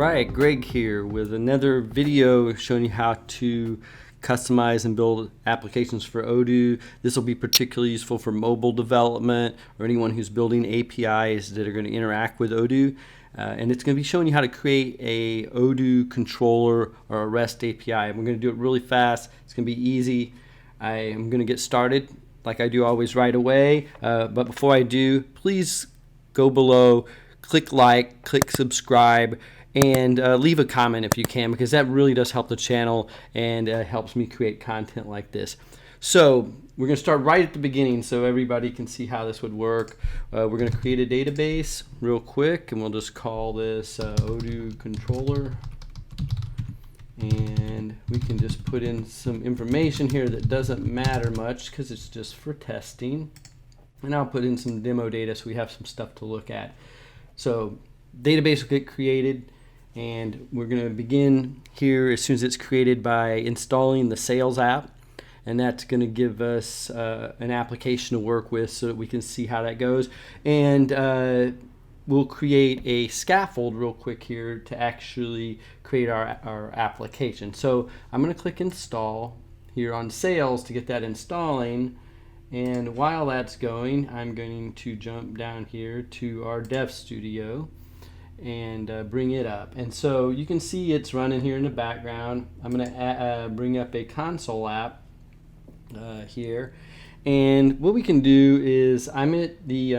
Alright, Greg here with another video showing you how to customize and build applications for Odoo. This will be particularly useful for mobile development or anyone who's building APIs that are going to interact with Odoo. And it's going to be showing you how to create a Odoo controller or a REST API. And we're going to do it really fast. It's going to be easy. I am going to get started like I do always right away. But before I do, please go below, click like, click subscribe, and leave a comment if you can, because that really does help the channel and helps me create content like this. So we're going to start right at the beginning so everybody can see how this would work. We're going to create a database real quick, and we'll just call this Odoo controller. And we can just put in some information here that doesn't matter much because it's just for testing. And I'll put in some demo data so we have some stuff to look at. So database will get created, and we're going to begin here as soon as it's created by installing the sales app, and that's going to give us an application to work with so that we can see how that goes. And we'll create a scaffold real quick here to actually create our application. So I'm going to click install here on sales to get that installing. And while that's going, I'm going to jump down here to our Dev Studio and bring it up. And so you can see it's running here in the background. I'm going to bring up a console app here. And what we can do is I'm at the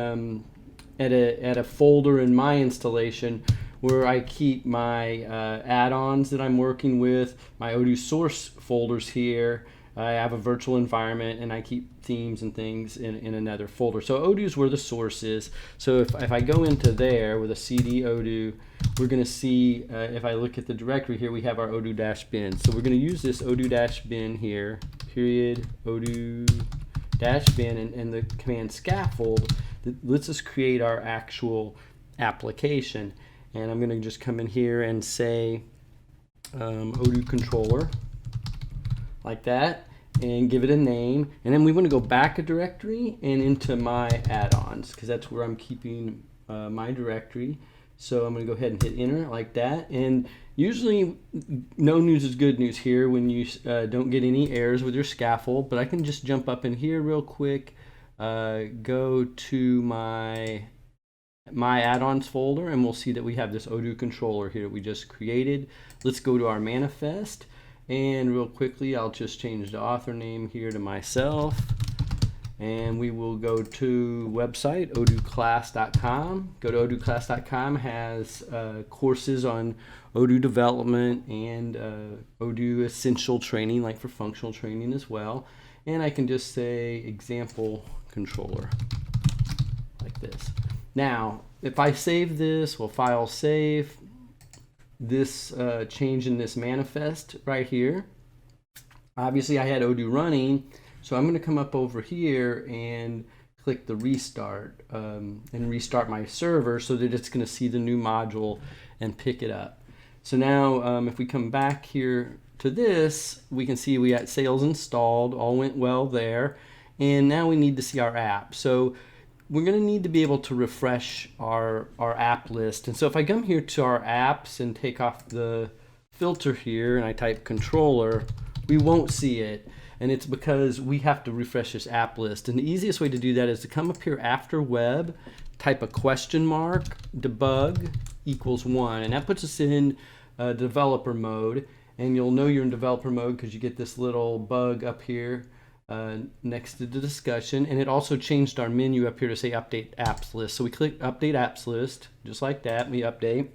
at a folder in my installation where I keep my add-ons that I'm working with, my Odoo source folders here. I have a virtual environment, and I keep themes and things in another folder. So Odoo is where the source is. So if I go into there with a cd Odoo, we're going to see, if I look at the directory here, we have our Odoo-bin. So we're going to use this Odoo-bin here, period, Odoo-bin, and the command scaffold that lets us create our actual application. And I'm going to just come in here and say Odoo controller, like that, and give it a name. And then we want to go back a directory and into my add-ons, because that's where I'm keeping my directory. So I'm going to go ahead and hit enter like that. And usually no news is good news here when you don't get any errors with your scaffold, but I can just jump up in here real quick, go to my add-ons folder, and we'll see that we have this Odoo controller here that we just created. Let's go to our manifest. And real quickly, I'll just change the author name here to myself. And we will go to website, odooclass.com. Go to odooclass.com, has courses on Odoo development and Odoo essential training, like for functional training as well. And I can just say example controller, like this. Now, if I save this, we'll file save. This change in this manifest right here. Obviously I had Odoo running, so I'm going to come up over here and click the restart and restart my server so that it's going to see the new module and pick it up. So now if we come back here to this, we can see we got sales installed, all went well there, and now we need to see our app. So we're going to need to be able to refresh our app list. And so if I come here to our apps and take off the filter here and I type controller, we won't see it. And it's because we have to refresh this app list. And the easiest way to do that is to come up here after web, type a question mark, debug equals 1. And that puts us in developer mode. And you'll know you're in developer mode because you get this little bug up here next to the discussion, and it also changed our menu up here to say update apps list. So we click update apps list, just like that, we update.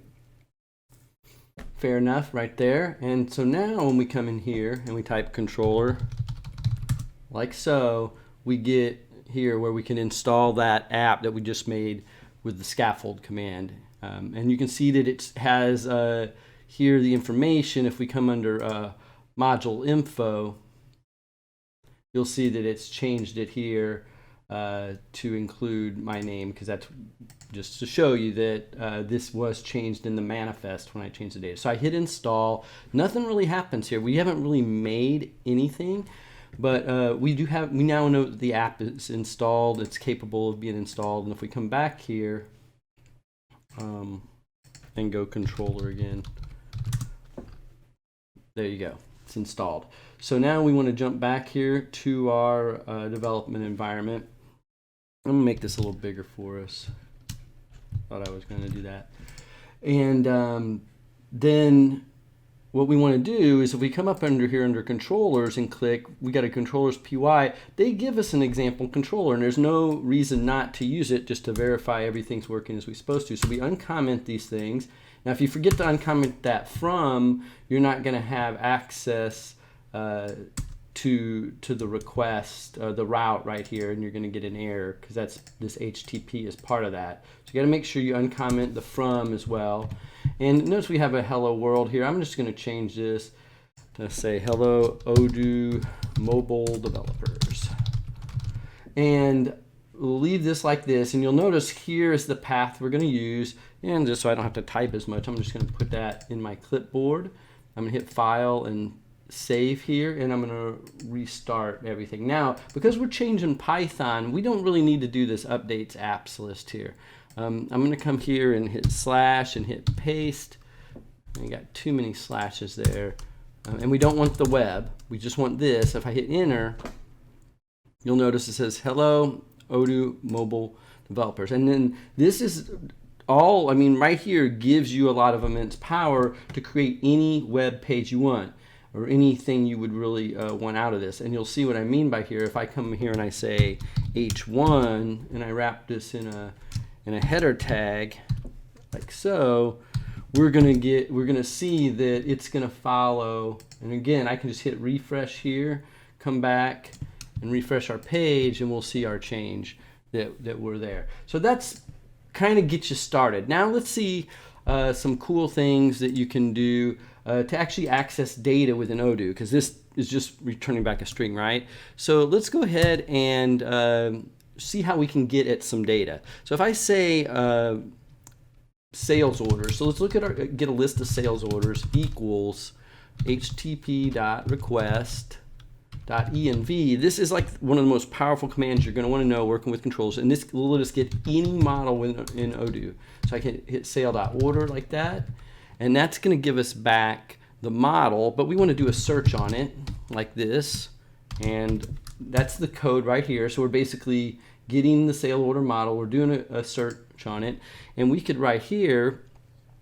Fair enough right there. And so now when we come in here and we type controller, like so, we get here where we can install that app that we just made with the scaffold command. And you can see that it has here the information. If we come under module info, you'll see that it's changed it here to include my name, because that's just to show you that this was changed in the manifest when I changed the data. So I hit install. Nothing really happens here. We haven't really made anything, but we now know that the app is installed. It's capable of being installed. And if we come back here, and go controller again. There you go, it's installed. So now we want to jump back here to our development environment. I'm gonna make this a little bigger for us. Thought I was going to do that. And then what we want to do is if we come up under here under controllers and click, we got a controllers PY, they give us an example controller, and there's no reason not to use it, just to verify everything's working as we're supposed to. So we uncomment these things. Now if you forget to uncomment that from, you're not going to have access to the request, the route right here, and you're going to get an error because that's this HTTP is part of that. So you got to make sure you uncomment the from as well. And notice we have a hello world here. I'm just going to change this to say hello Odoo mobile developers, and we'll leave this like this. And you'll notice here is the path we're going to use. And just so I don't have to type as much, I'm just going to put that in my clipboard. I'm going to hit file and save here, and I'm going to restart everything. Now, because we're changing Python, we don't really need to do this updates apps list here. I'm going to come here and hit slash and hit paste. We got too many slashes there. And we don't want the web. We just want this. If I hit enter, you'll notice it says hello Odoo mobile developers. And then this is all, I mean, right here gives you a lot of immense power to create any web page you want, or anything you would really want out of this. And you'll see what I mean by here. If I come here and I say H1 and I wrap this in a header tag like so, we're gonna see that it's gonna follow. And again, I can just hit refresh here, come back and refresh our page, and we'll see our change that we're there. So that's kind of get you started. Now let's see some cool things that you can do to actually access data within Odoo, because this is just returning back a string, right? So let's go ahead and see how we can get at some data. So if I say sales orders, so let's look at get a list of sales orders equals http.request.env. This is like one of the most powerful commands you're going to want to know working with controls, and this will let us get any model in Odoo. So I can hit sale.order like that, and that's going to give us back the model, but we want to do a search on it like this, and that's the code right here. So we're basically getting the sale order model, we're doing a search on it, and we could right here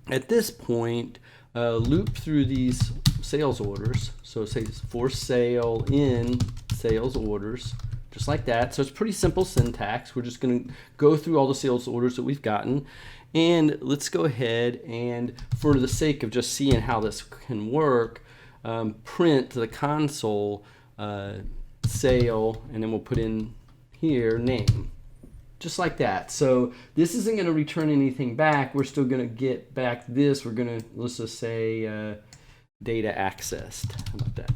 at this point loop through these sales orders. So it says for sale in sales orders, just like that. So it's pretty simple syntax. We're just going to go through all the sales orders that we've gotten. And let's go ahead and, for the sake of just seeing how this can work, print to the console sale, and then we'll put in here name, just like that. So this isn't going to return anything back. We're still going to get back this. We're going to, let's just say data accessed. How about that?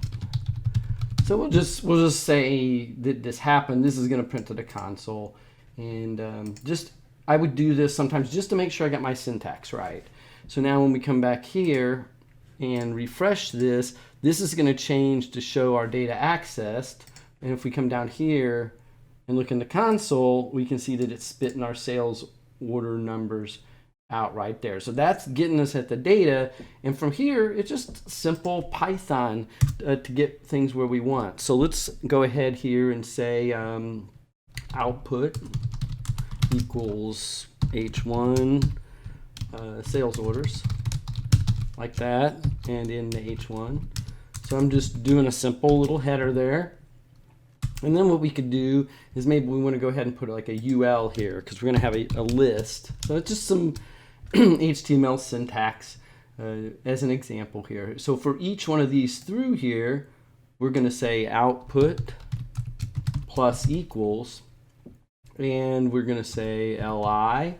So we'll just say that this happened. This is going to print to the console, and I would do this sometimes just to make sure I got my syntax right. So now when we come back here and refresh this, this is going to change to show our data accessed. And if we come down here and look in the console, we can see that it's spitting our sales order numbers out right there. So that's getting us at the data. And from here, it's just simple Python to get things where we want. So let's go ahead here and say output equals H1 sales orders, like that, and in the H1. So I'm just doing a simple little header there. And then what we could do is maybe we want to go ahead and put like a UL here, because we're going to have a list. So it's just some HTML syntax as an example here. So for each one of these through here, we're going to say output plus equals, and we're going to say li. Oh,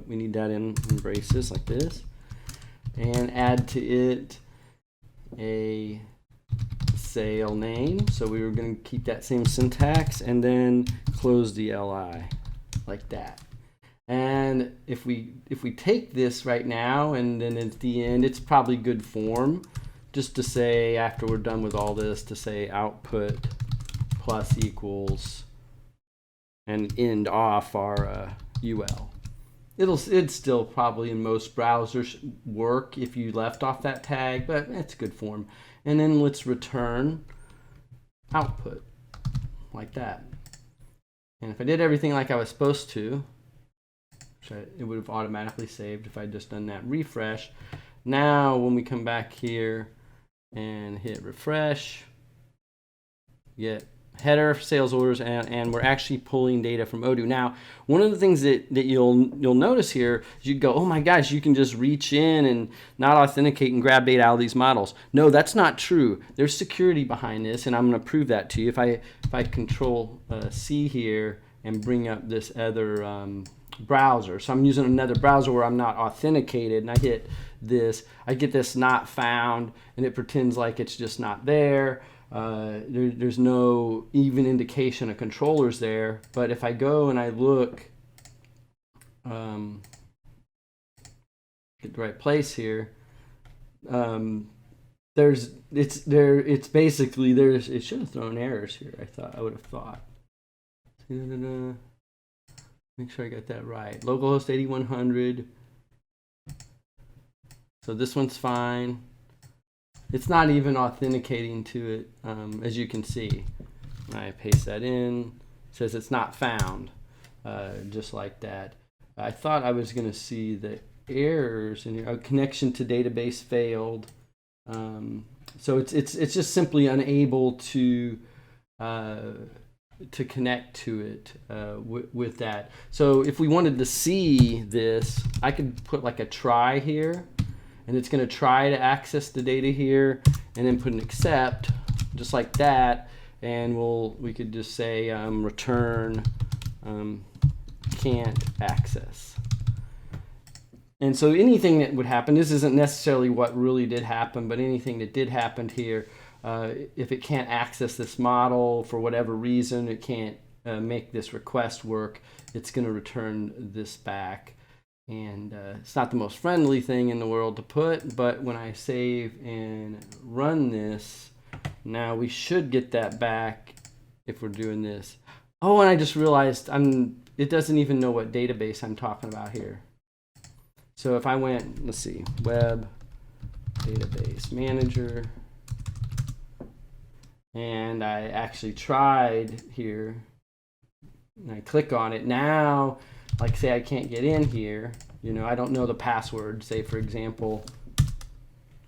we need that in braces like this, and add to it a sale name. So we were going to keep that same syntax, and then close the li like that. And if we take this right now, and then at the end, it's probably good form just to say, after we're done with all this, to say output plus equals and end off our UL. it'd still probably in most browsers work if you left off that tag, but it's good form. And then let's return output like that. And if I did everything like I was supposed to, it would have automatically saved if I'd just done that refresh. Now when we come back here and hit refresh, get header sales orders, and we're actually pulling data from Odoo. Now, one of the things that you'll notice here is you go, oh my gosh, you can just reach in and not authenticate and grab data out of these models. No, that's not true. There's security behind this, and I'm going to prove that to you. If I control C here and bring up this other browser, so I'm using another browser where I'm not authenticated, and I hit this, I get this not found, and it pretends like it's just not there. There's no even indication a controller's there. But if I go and I look, get the right place here, it's basically it should have thrown errors here. I would have thought. Make sure I got that right. Localhost 8100. So this one's fine. It's not even authenticating to it, as you can see. I paste that in. It says it's not found, just like that. I thought I was going to see the errors in here. A connection to database failed. So it's just simply unable to connect to it with that. So if we wanted to see this, I could put like a try here. And it's going to try to access the data here, and then put an accept, just like that, and we could just say return can't access. And so anything that would happen, this isn't necessarily what really did happen, but anything that did happen here, if it can't access this model for whatever reason, it can't make this request work, it's going to return this back. And it's not the most friendly thing in the world to put, but when I save and run this, now we should get that back if we're doing this. Oh, and I just realized it doesn't even know what database I'm talking about here. So if I went, let's see, web database manager, and I actually tried here, and I click on it, now like say I can't get in here, I don't know the password, say for example,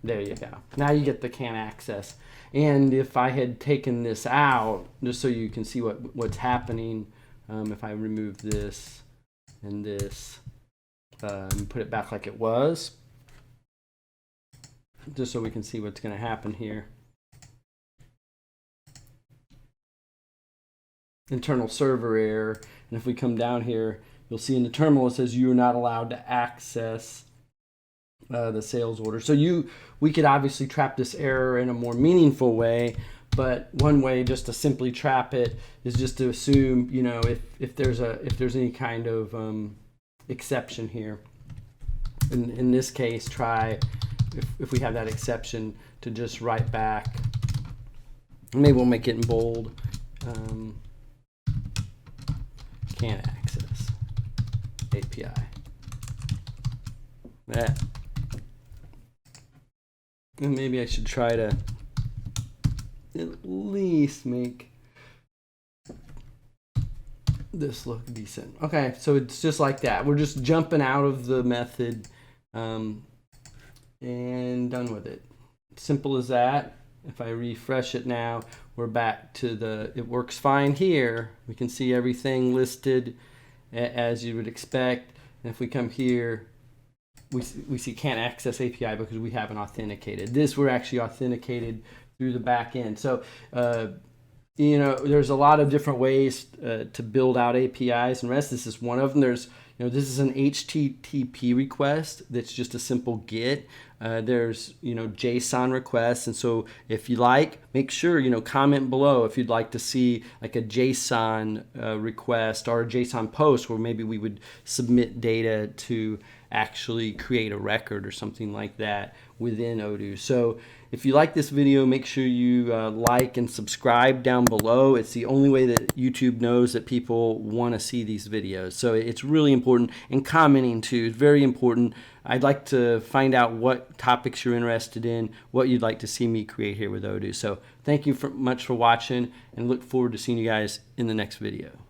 there you go. Now you get the can't access. And if I had taken this out, just so you can see what's happening, if I remove this and this, and put it back like it was, just so we can see what's going to happen here. Internal server error, and if we come down here, you'll see in the terminal it says you are not allowed to access the sales order. So we could obviously trap this error in a more meaningful way, but one way just to simply trap it is just to assume, if there's any kind of exception here. In this case, try if we have that exception to just write back. Maybe we'll make it in bold. Can't access API. That. And maybe I should try to at least make this look decent. Okay, so it's just like that. We're just jumping out of the method and done with it. Simple as that. If I refresh it now, we're back to it works fine here. We can see everything listed as you would expect. And if we come here, we see can't access API because we haven't authenticated. This we're actually authenticated through the back end. So, there's a lot of different ways to build out APIs and REST. This is one of them. There's, this is an HTTP request that's just a simple GET. There's, JSON requests. And so if you like, make sure, comment below if you'd like to see like a JSON request or a JSON post where maybe we would submit data to actually create a record or something like that within Odoo. So if you like this video, make sure you like and subscribe down below. It's the only way that YouTube knows that people want to see these videos. So it's really important important. And commenting too is very important. I'd like to find out what topics you're interested in, what you'd like to see me create here with Odoo. So thank you much for watching, and look forward to seeing you guys in the next video.